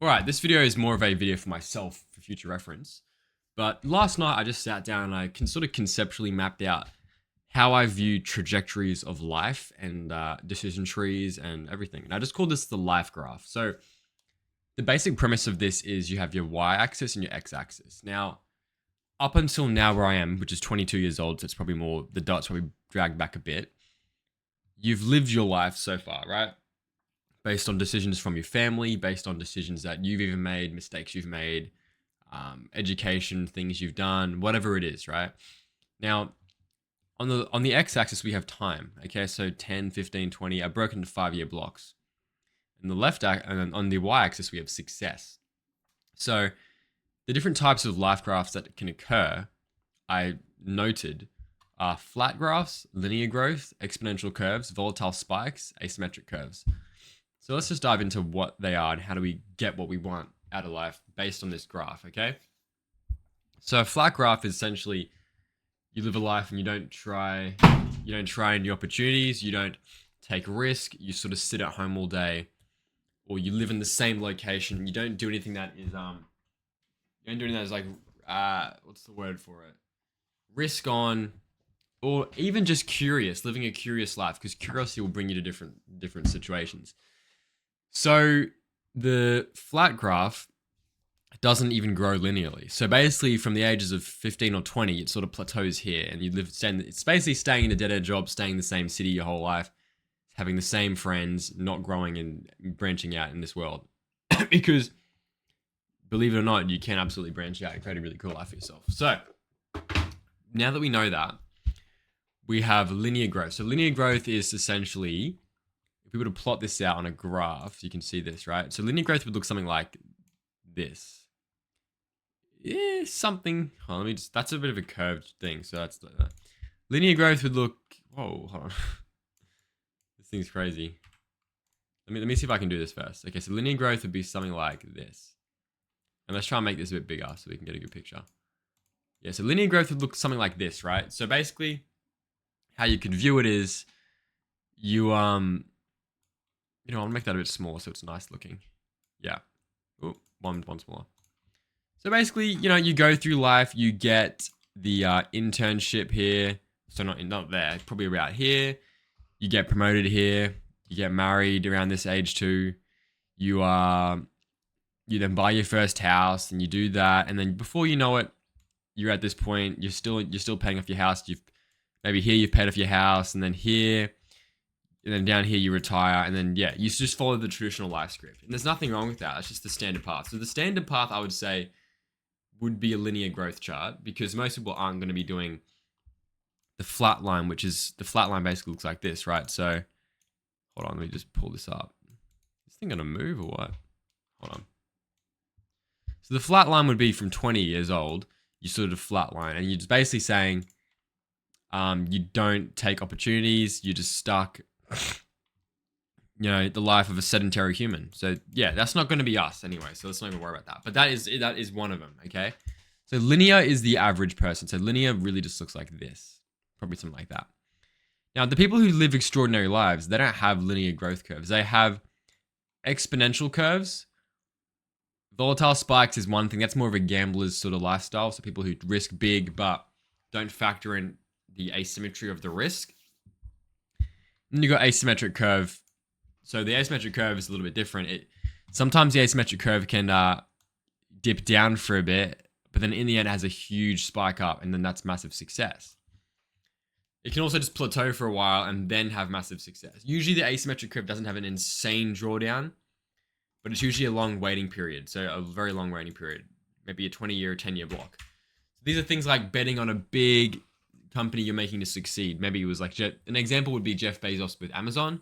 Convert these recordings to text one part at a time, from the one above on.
Alright, this video is more of a video for myself for future reference. But last night I just sat down and I can sort of conceptually mapped out how I view trajectories of life and decision trees and everything. And I just call this the life graph. So the basic premise of this is you have your y-axis and your x-axis. Now, up until now where I am, which is 22 years old, so it's probably more, the dots probably dragged back a bit. You've lived your life so far, right? Based on decisions from your family, based on decisions that you've even made, mistakes you've made, education, things you've done, whatever it is, right? Now, on the x-axis, we have time, okay? So 10, 15, 20 are broken into 5-year blocks. And on the y-axis, we have success. So the different types of life graphs that can occur, I noted, are flat graphs, linear growth, exponential curves, volatile spikes, asymmetric curves. So let's just dive into what they are and how do we get what we want out of life based on this graph, okay? So a flat graph is essentially you live a life and you don't try new opportunities, you don't take risk, you sort of sit at home all day, or you live in the same location, you don't do anything that is like what's the word for it? Risk on, or even just curious, living a curious life, because curiosity will bring you to different situations. So the flat graph doesn't even grow linearly. So basically from the ages of 15 or 20, it sort of plateaus here and it's basically staying in a dead-end job, staying in the same city your whole life, having the same friends, not growing and branching out in this world. Because believe it or not, you can absolutely branch out and create a really cool life for yourself. So now that we know that, we have linear growth. So linear growth is essentially, if we were to plot this out on a graph, you can see this, right? So linear growth would look something like this. Yeah, something. Let me that's a bit of a curved thing. So that's linear growth would look. Whoa, hold on. This thing's crazy. Let me see if I can do this first. Okay, so linear growth would be something like this. And let's try and make this a bit bigger so we can get a good picture. Yeah, so linear growth would look something like this, right? So basically, how you could view it is you I'll make that a bit smaller so it's nice looking. Yeah. Oh, one smaller. So basically, you go through life, you get the internship here. So not there, probably about here. You get promoted here. You get married around this age too. You then buy your first house and you do that. And then before you know it, you're at this point, you're still paying off your house. Maybe here you've paid off your house, and then here, and then down here you retire, and then you just follow the traditional life script. And there's nothing wrong with that. It's just the standard path. So the standard path, I would say, would be a linear growth chart, because most people aren't going to be doing the flat line, which is the flat line basically looks like this, right? So hold on, let me just pull this up. Is this thing gonna move or what? Hold on. So the flat line would be from 20 years old, you sort of flat line, and you're just basically saying you don't take opportunities, you're just stuck, the life of a sedentary human. So yeah, that's not going to be us anyway, so let's not even worry about that. But that is one of them, okay? So linear is the average person. So linear really just looks like this, probably something like that. Now, the people who live extraordinary lives, they don't have linear growth curves. They have exponential curves. Volatile spikes is one thing. That's more of a gambler's sort of lifestyle. So people who risk big but don't factor in the asymmetry of the risk. Then you got asymmetric curve. So the asymmetric curve is a little bit different. Sometimes the asymmetric curve can dip down for a bit, but then in the end it has a huge spike up, and then that's massive success. It can also just plateau for a while and then have massive success. Usually the asymmetric curve doesn't have an insane drawdown, but it's usually a long waiting period. So a very long waiting period, maybe a 20-year or 10-year block. So these are things like betting on a big company you're making to succeed. Maybe it was like an example would be Jeff Bezos with Amazon.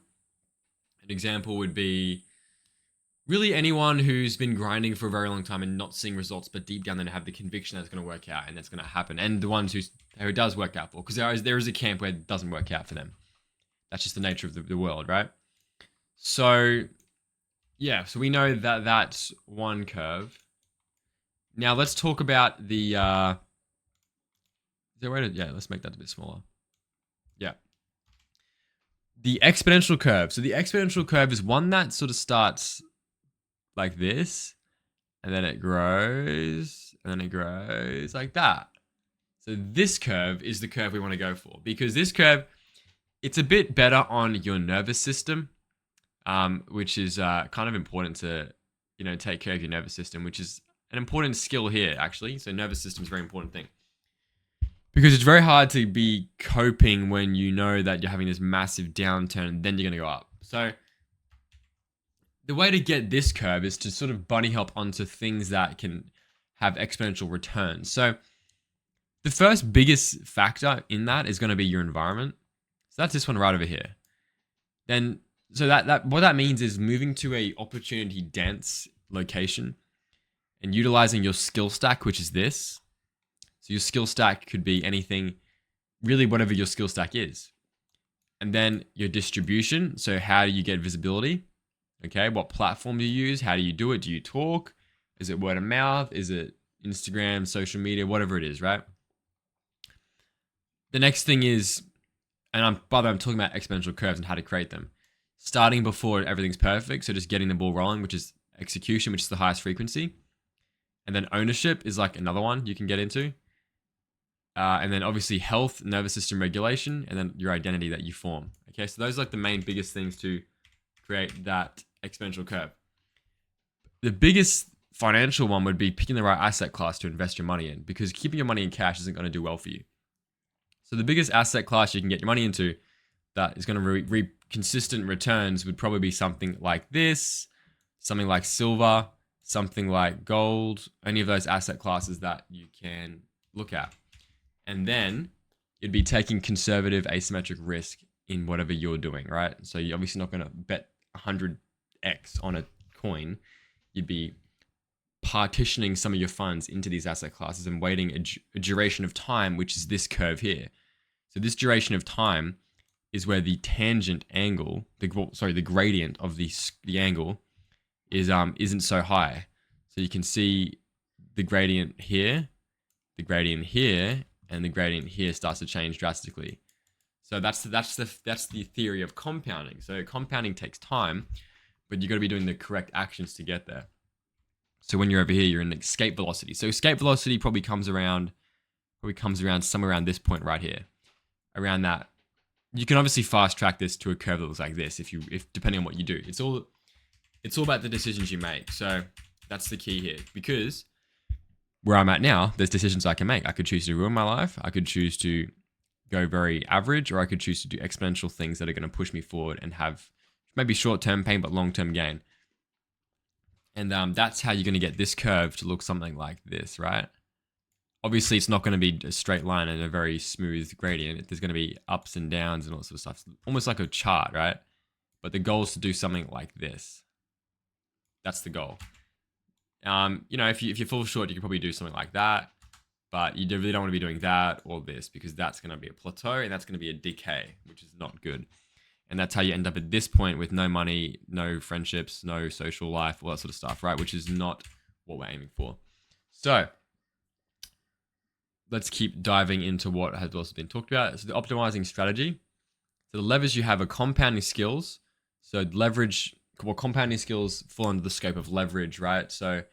An example would be really anyone who's been grinding for a very long time and not seeing results, but deep down they have the conviction that it's going to work out and that's going to happen. And the ones who it does work out for, because there is a camp where it doesn't work out for them. That's just the nature of the world, right? So yeah, so we know that that's one curve. Now let's talk about the let's make that a bit smaller. Yeah. The exponential curve. So the exponential curve is one that sort of starts like this, and then it grows, and then it grows like that. So this curve is the curve we want to go for, because this curve, it's a bit better on your nervous system, which is kind of important to, take care of your nervous system, which is an important skill here, actually. So nervous system is a very important thing, because it's very hard to be coping when you know that you're having this massive downturn and then you're going to go up. So the way to get this curve is to sort of bunny hop onto things that can have exponential returns. So the first biggest factor in that is going to be your environment. So that's this one right over here. Then, so that what that means is moving to a opportunity dense location and utilizing your skill stack, which is this. So your skill stack could be anything, really whatever your skill stack is. And then your distribution. So how do you get visibility? Okay, what platform do you use? How do you do it? Do you talk? Is it word of mouth? Is it Instagram, social media, whatever it is, right? The next thing is, and by the way, I'm talking about exponential curves and how to create them. Starting before everything's perfect, so just getting the ball rolling, which is execution, which is the highest frequency. And then ownership is like another one you can get into. And then obviously health, nervous system regulation, and then your identity that you form. Okay, so those are like the main biggest things to create that exponential curve. The biggest financial one would be picking the right asset class to invest your money in, because keeping your money in cash isn't going to do well for you. So the biggest asset class you can get your money into that is going to reap consistent returns would probably be something like this, something like silver, something like gold, any of those asset classes that you can look at. And then you'd be taking conservative asymmetric risk in whatever you're doing, right? So you're obviously not going to bet 100x on a coin. You'd be partitioning some of your funds into these asset classes and waiting a duration of time, which is this curve here. So this duration of time is where the tangent angle, the gradient of the angle isn't so high. So you can see the gradient here, and the gradient here starts to change drastically. So that's the theory of compounding. So compounding takes time, but you got to be doing the correct actions to get there. So when you're over here, you're in escape velocity. So escape velocity probably comes around somewhere around this point right here. Around that, you can obviously fast track this to a curve that looks like this if depending on what you do. It's all about the decisions you make. So that's the key here, because where I'm at now, there's decisions I can make. I could choose to ruin my life. I could choose to go very average, or I could choose to do exponential things that are going to push me forward and have maybe short-term pain but long-term gain. And that's how you're going to get this curve to look something like this, right? Obviously, it's not going to be a straight line and a very smooth gradient. There's going to be ups and downs and all sorts of stuff. It's almost like a chart, right? But the goal is to do something like this. That's the goal. If you fall short, you could probably do something like that. But you really don't want to be doing that or this, because that's going to be a plateau and that's going to be a decay, which is not good. And that's how you end up at this point with no money, no friendships, no social life, all that sort of stuff, right? Which is not what we're aiming for. So let's keep diving into what has also been talked about. So the optimizing strategy. So the levers you have are compounding skills. So compounding skills fall under the scope of leverage, right? So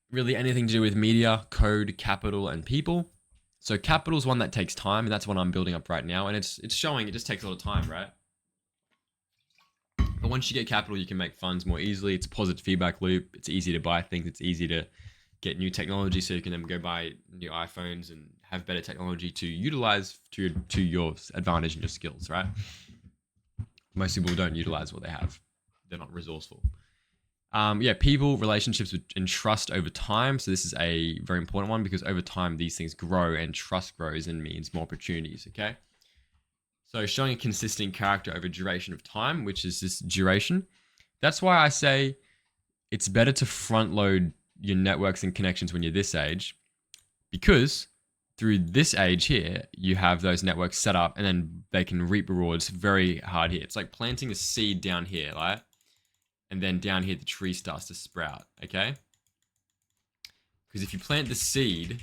really anything to do with media, code, capital, and people. So capital is one that takes time, and that's what I'm building up right now. And it's showing it just takes a lot of time, right? But once you get capital, you can make funds more easily. It's a positive feedback loop. It's easy to buy things. It's easy to get new technology, so you can then go buy new iPhones and have better technology to utilize to your advantage and your skills, right? Most people don't utilize what they have. They're not resourceful. People, relationships, and trust over time. So this is a very important one, because over time, these things grow and trust grows and means more opportunities, okay? So showing a consistent character over duration of time, which is this duration. That's why I say it's better to front load your networks and connections when you're this age, because through this age here, you have those networks set up and then they can reap rewards very hard here. It's like planting a seed down here, right? And then down here, the tree starts to sprout, okay? Because if you plant the seed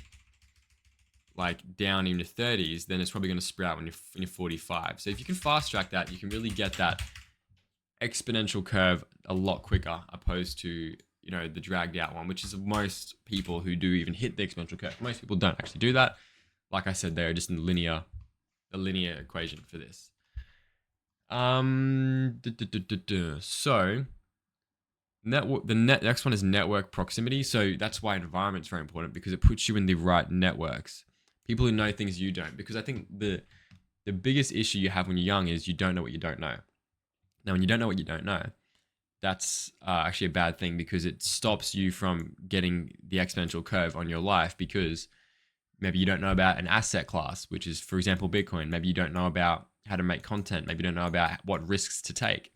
like down in your 30s, then it's probably going to sprout when you're 45. So if you can fast track that, you can really get that exponential curve a lot quicker, opposed to the dragged out one, which is most people who do even hit the exponential curve. Most people don't actually do that. Like I said, they're just in the linear equation for this. So next one is network proximity. So that's why environment's very important, because it puts you in the right networks. People who know things you don't. Because I think the biggest issue you have when you're young is you don't know what you don't know. Now, when you don't know what you don't know, that's actually a bad thing, because it stops you from getting the exponential curve on your life, because maybe you don't know about an asset class, which is, for example, Bitcoin. Maybe you don't know about how to make content. Maybe you don't know about what risks to take.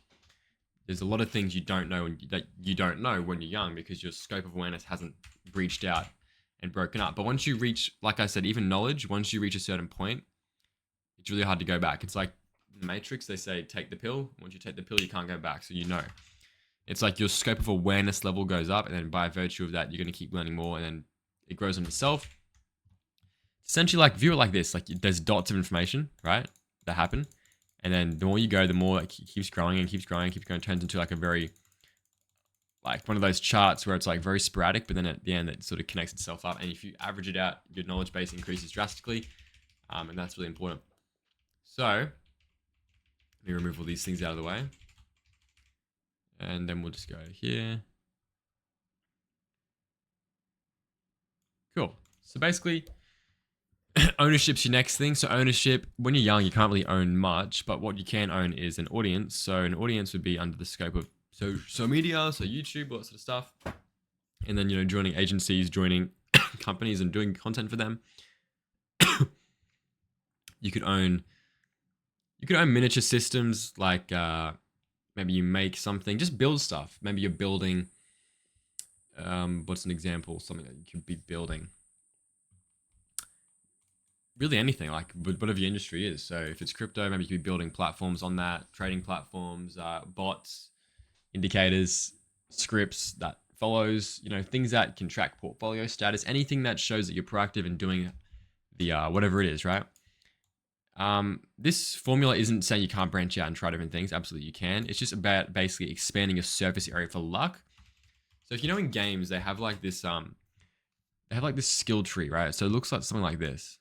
There's a lot of things you don't know that you don't know when you're young, because your scope of awareness hasn't breached out and broken up. But once you reach, like I said, even knowledge, once you reach a certain point, it's really hard to go back. It's like the Matrix. They say, take the pill. Once you take the pill, you can't go back. So it's like your scope of awareness level goes up, and then by virtue of that, you're going to keep learning more, and then it grows on itself. Essentially, like, view it like this: like, there's dots of information, right, that happen, and then the more you go, the more it keeps growing and keeps growing, turns into like a very, like, one of those charts where it's like very sporadic, but then at the end it sort of connects itself up. And if you average it out, your knowledge base increases drastically, and that's really important. So let me remove all these things out of the way, and then we'll just go here. Cool. So basically, ownership's your next thing. So ownership, when you're young, you can't really own much, but what you can own is an audience. So an audience would be under the scope of social media, so YouTube, all that sort of stuff. And then, joining agencies, joining companies and doing content for them. You could own miniature systems, like maybe you make something, just build stuff. Maybe you're building, what's an example? Something that you could be building. Really anything, like whatever your industry is. So if it's crypto, maybe you could be building platforms on that, trading platforms, bots, indicators, scripts that follows, things that can track portfolio status, anything that shows that you're proactive in doing the whatever it is, right? This formula isn't saying you can't branch out and try different things. Absolutely you can. It's just about basically expanding your surface area for luck. So if in games, they have like this skill tree, right? So it looks like something like this.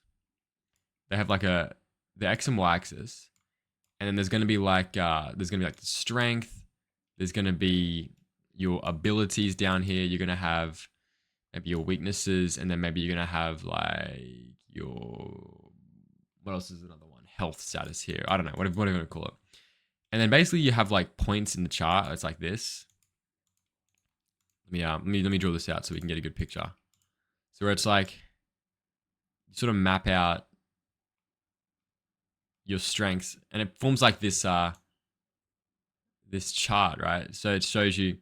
They have like the X and Y axis, and then there's going to be like the strength. There's going to be your abilities down here. You're going to have maybe your weaknesses, and then maybe you're going to have like your, what else is another one? Health status here. I don't know, whatever you want to call it. And then basically you have like points in the chart. It's like this. Let me draw this out so we can get a good picture. So where it's like, you sort of map out your strengths, and it forms like this this chart, right? So it shows you,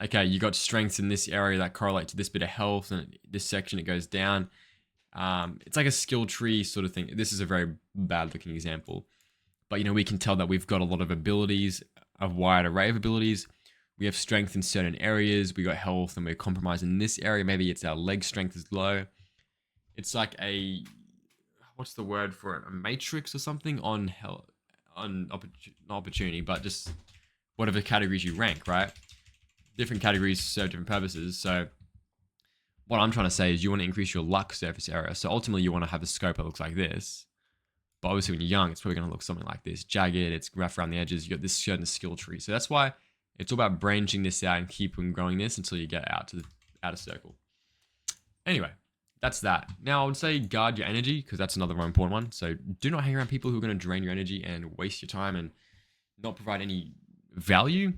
okay, you got strengths in this area that correlate to this bit of health, and this section it goes down. It's like a skill tree sort of thing. This is a very bad looking example, but we can tell that we've got a lot of abilities, a wide array of abilities. We have strength in certain areas. We got health, and we're compromised in this area. Maybe it's our leg strength is low. It's like a, what's the word for it? A matrix or something on health, on opportunity, but just whatever categories you rank, right? Different categories serve different purposes. So what I'm trying to say is you want to increase your luck surface area. So ultimately you want to have a scope that looks like this. But obviously when you're young, it's probably going to look something like this. Jagged, it's rough around the edges. You got this certain skill tree. So that's why it's all about branching this out and keeping growing this until you get out to the outer circle. Anyway, that's that. Now I would say guard your energy, because that's another very important one. So do not hang around people who are going to drain your energy and waste your time and not provide any value.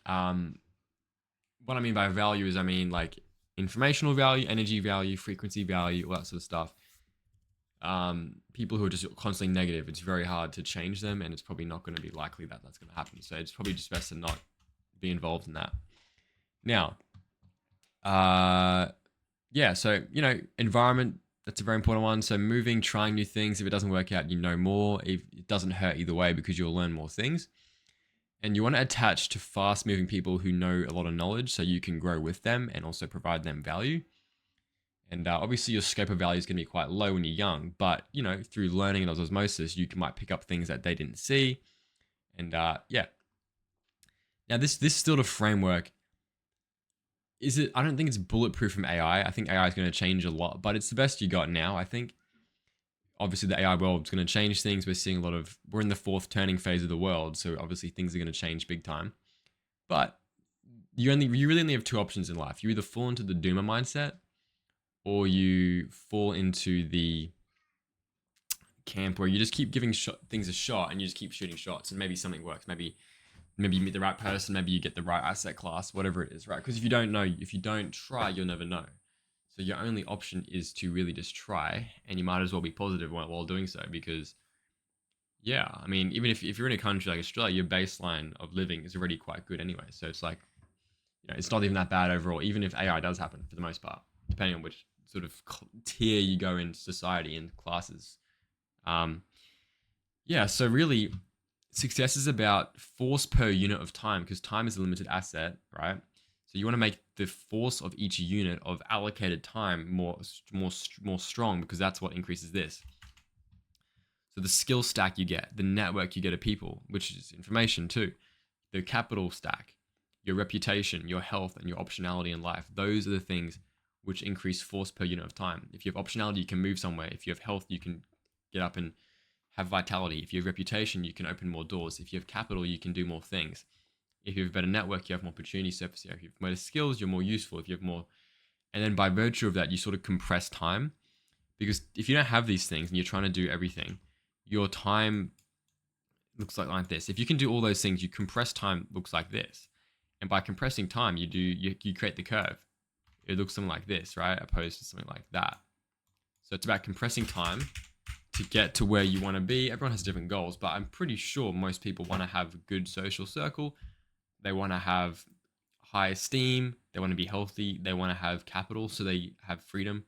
What I mean by value is, I mean like informational value, energy value, frequency value, all that sort of stuff. People who are just constantly negative, it's very hard to change them, and it's probably not going to be likely that that's going to happen. So it's probably just best to not be involved in that. Now, yeah, so, environment, that's a very important one. So moving, trying new things. If it doesn't work out, more. It doesn't hurt either way, because you'll learn more things. And you want to attach to fast moving people who know a lot of knowledge, so you can grow with them and also provide them value. And obviously your scope of value is going to be quite low when you're young, but through learning and osmosis, you might pick up things that they didn't see. And yeah. Now this still a framework. Is it? I don't think it's bulletproof from AI. I think AI is going to change a lot, but it's the best you got now. I think obviously the AI world is going to change things. We're seeing a lot of, we're in the fourth turning phase of the world, so obviously things are going to change big time. But you really only have two options in life. You either fall into the doomer mindset, or you fall into the camp where you just keep giving things a shot and you just keep shooting shots, and maybe something works. Maybe you meet the right person, maybe you get the right asset class, whatever it is, right? Because if you don't know, if you don't try, you'll never know. So your only option is to really just try, and you might as well be positive while doing so, because yeah, I mean, even if you're in a country like Australia, your baseline of living is already quite good anyway. So it's like, it's not even that bad overall, even if AI does happen for the most part, depending on which sort of tier you go in society and classes. Um, yeah, so really, success is about force per unit of time, because time is a limited asset, right? So you want to make the force of each unit of allocated time more strong, because that's what increases this. So the skill stack you get, the network you get of people, which is information too, the capital stack, your reputation, your health, and your optionality in life. Those are the things which increase force per unit of time. If you have optionality, you can move somewhere. If you have health, you can get up and have vitality. If you have reputation, you can open more doors. If you have capital, you can do more things. If you have a better network, you have more opportunity surface area. If you have better skills, you're more useful. If you have more, and then by virtue of that, you sort of compress time. Because if you don't have these things and you're trying to do everything, your time looks like this. If you can do all those things, you compress time looks like this. And by compressing time, you create the curve. It looks something like this, right? Opposed to something like that. So it's about compressing time to get to where you want to be. Everyone has different goals, but I'm pretty sure most people want to have a good social circle. They want to have high esteem. They want to be healthy. They want to have capital, so they have freedom.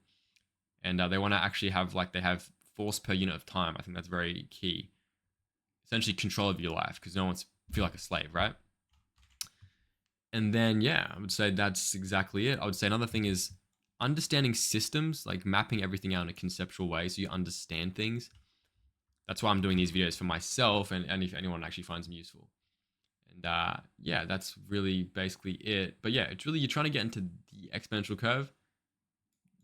And they want to actually have, like, they have force per unit of time. I think that's very key. Essentially control of your life, because no one wants to feel like a slave, right? And then, yeah, I would say that's exactly it. I would say another thing is understanding systems, like mapping everything out in a conceptual way so you understand things. That's why I'm doing these videos for myself, and if anyone actually finds them useful. And yeah, that's really basically it. But yeah, it's really, you're trying to get into the exponential curve.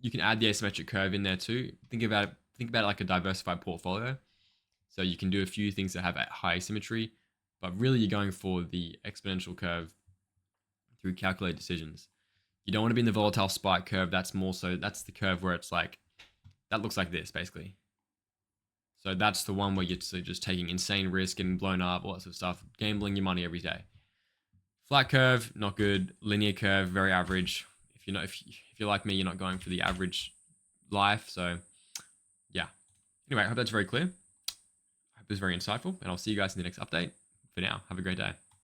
You can add the asymmetric curve in there too. Think about it like a diversified portfolio. So you can do a few things that have high asymmetry, but really you're going for the exponential curve through calculated decisions. You don't want to be in the volatile spike curve. That's the curve where it's like, that looks like this basically. So that's the one where you're just taking insane risk, getting blown up, all that sort of stuff, gambling your money every day. Flat curve, not good. Linear curve, very average. If you're like me, you're not going for the average life. So yeah. Anyway, I hope that's very clear. I hope it's very insightful, and I'll see you guys in the next update. For now, have a great day.